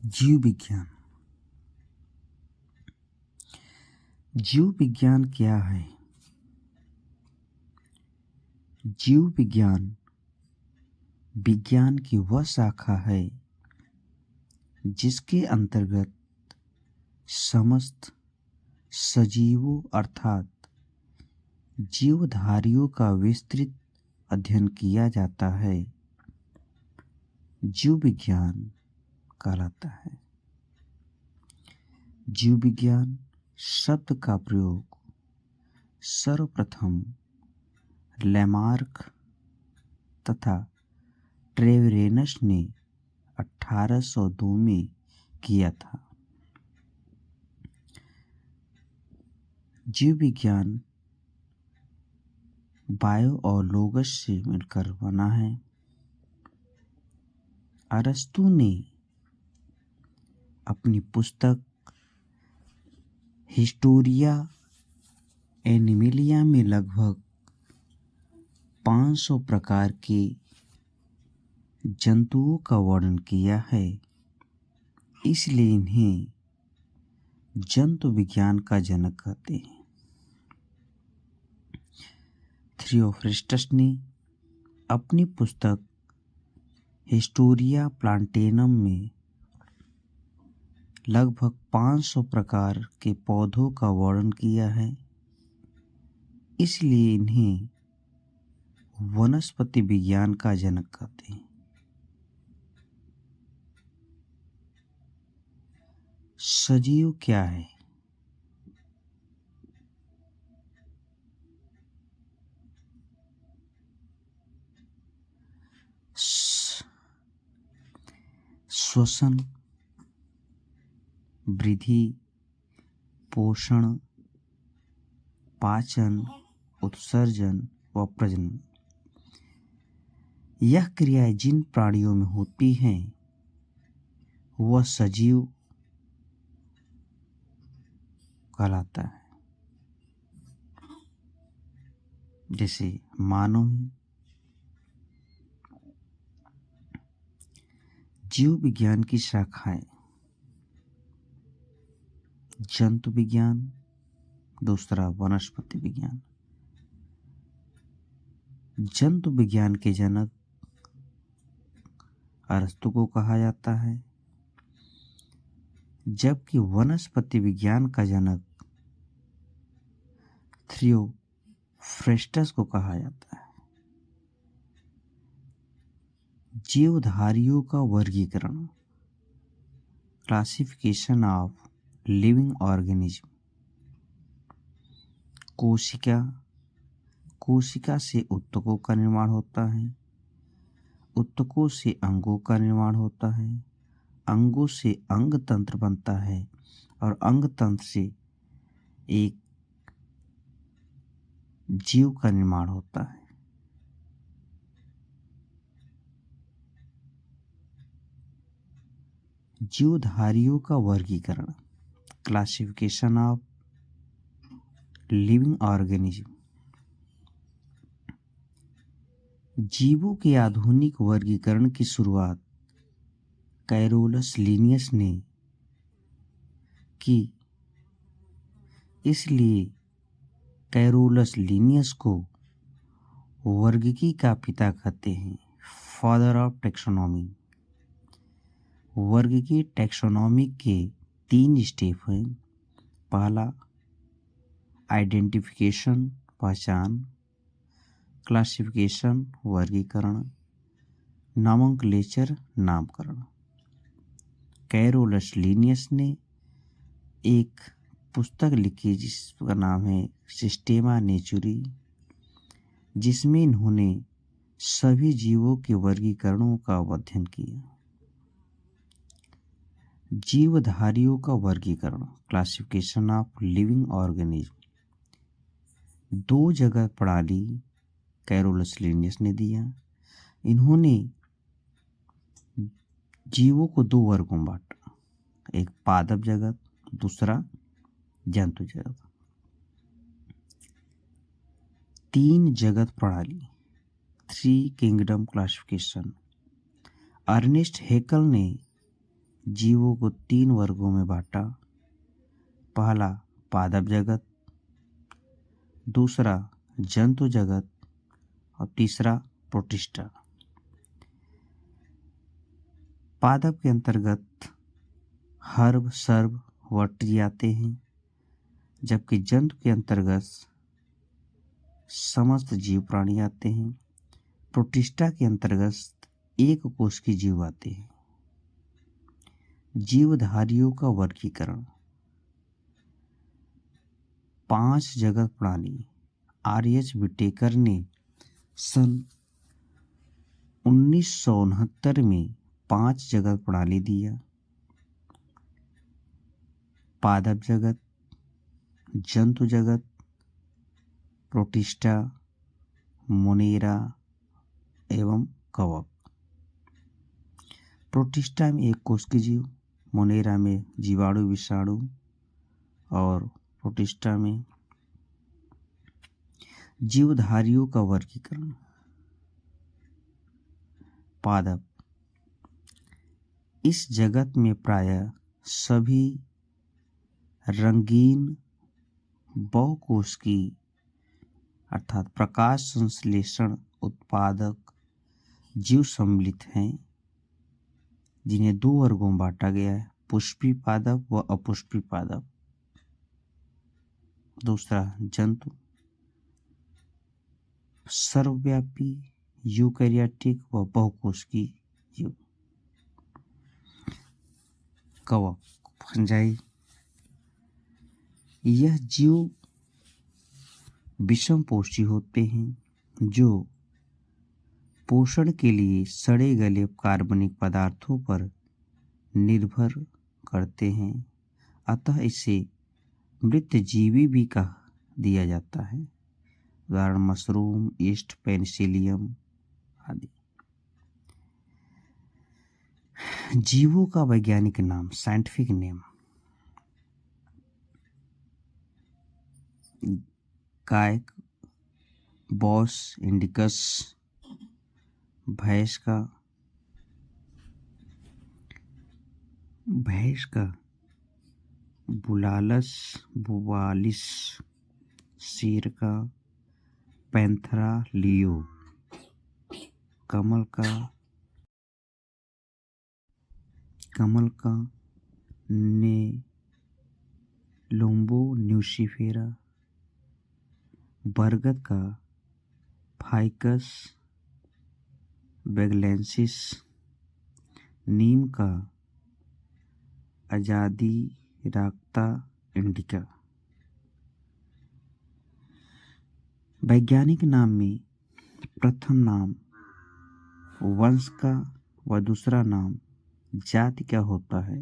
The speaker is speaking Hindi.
जीव विज्ञान। जीव विज्ञान क्या है? जीव विज्ञान विज्ञान की वह शाखा है जिसके अंतर्गत समस्त सजीवों अर्थात जीवधारियों का विस्तृत अध्ययन किया जाता है। जीव विज्ञान कहलाता है। जीव विज्ञान शब्द का प्रयोग सर्वप्रथम लैमार्क तथा ट्रेवेरेनस ने 1802 में किया था। जीव विज्ञान बायो और लोगस से मिलकर बना है। अरस्तु ने अपनी पुस्तक हिस्टोरिया एनिमलिया में लगभग 500 प्रकार के जंतुओं का वर्णन किया है। इसलिए इन्हें जंतु विज्ञान का जनक कहते हैं। थियोफ्रिस्टस ने अपनी पुस्तक हिस्टोरिया प्लांटेनम में लगभग 500 प्रकार के पौधों का वर्णन किया है। इसलिए इन्हें वनस्पति विज्ञान का जनक कहते हैं। सजीव क्या है? श्वसन, वृद्धि, पोषण, पाचन, उत्सर्जन व प्रजनन, यह क्रियाएं जिन प्राणियों में होती हैं वह सजीव कहलाता है। जैसे मानव ही। जीव विज्ञान की शाखाएं जंतु विज्ञान, दूसरा वनस्पति विज्ञान। जंतु विज्ञान के जनक अरस्तु को कहा जाता है, जबकि वनस्पति विज्ञान का जनक थियोफ्रेस्टस को कहा जाता है। जीवधारियों का वर्गीकरण, क्लासिफिकेशन ऑफ लिविंग ऑर्गेनिज्म। कोशिका से ऊतकों का निर्माण होता है, ऊतकों से अंगों का निर्माण होता है, अंगों से अंग तंत्र बनता है और अंग तंत्र से एक जीव का निर्माण होता है। जीवधारियों का वर्गीकरण, क्लासिफिकेशन ऑफ लिविंग ऑर्गेनिज्म। जीवों के आधुनिक वर्गीकरण की शुरुआत कैरोलस लीनियस ने की। इसलिए कैरोलस लीनियस को वर्गीकी का पिता कहते हैं, फादर ऑफ टैक्सोनॉमी। वर्गीकी टैक्सोनॉमी के 3 स्टेप हैं। पहला आइडेंटिफिकेशन पहचान, क्लासिफिकेशन वर्गीकरण, नॉमेनक्लेचर नामकरण। कैरोलस लीनियस ने एक पुस्तक लिखी जिसका नाम है सिस्टेमा नेचुरी, जिसमें इन्होंने सभी जीवों के वर्गीकरणों का अध्ययन किया। जीवधारियों का वर्गीकरण, क्लासिफिकेशन ऑफ लिविंग ऑर्गेनिज्म। 2 जगत प्रणाली कैरोलस लीनियस ने दिया। इन्होंने जीवों को 2 वर्गों में बांटा, एक पादप जगत, दूसरा जंतु जगत। 3 जगत प्रणाली, 3 किंगडम क्लासिफिकेशन। अर्नेस्ट हेकल ने जीवों को 3 वर्गों में बांटा। पहला पादप जगत, दूसरा जंतु जगत और तीसरा प्रोटिस्टा। पादप के अंतर्गत हर्ब, सर्ब, वटरी आते हैं, जबकि जंतु के अंतर्गत समस्त जीव प्राणी आते हैं। प्रोटिस्टा के अंतर्गत एक कोश के जीव आते हैं। जीवधारियों का वर्गीकरण। 5 जगत प्रणाली। आर.एच. विटेकर ने सन 1969 में 5 जगत प्रणाली दिया। पादप जगत, जंतु जगत, प्रोटिस्टा, मोनेरा एवं कवक। प्रोटिस्टा में एक कोश के जीव, मोनेरा में जीवाणु विषाणु और प्रोटिस्टा में जीवधारियों का वर्गीकरण। पादप। इस जगत में प्रायः सभी रंगीन बहुकोशिकी अर्थात प्रकाश संश्लेषण उत्पादक जीव सम्मिलित हैं, जिन्हें 2 वर्गों में बांटा गया है, पुष्पी पादप व अपुष्पी पादप। दूसरा जंतु। सर्वव्यापी, यूकैरियोटिक व बहुकोशिकी जीव। कवक, फंजाई। यह जीव विषमपोषी होते हैं, जो पोषण के लिए सड़े गले कार्बनिक पदार्थों पर निर्भर करते हैं, अतः इसे मृतजीवी भी कहा दिया जाता है। उदाहरण मशरूम, ईस्ट, पेनिसिलियम आदि। जीवों का वैज्ञानिक नाम, साइंटिफिक नेम। गाय बॉस इंडिकस, भैंस का बुलालस बुबालिस, शेर का पैंथरा लियो, कमल का नेलोम्बो न्यूसिफेरा, बरगद का फाइकस बेगलेंसिस, नीम का अजादिराक्ता इंडिका। वैज्ञानिक नाम में प्रथम नाम वंश का व दूसरा नाम जाति का होता है।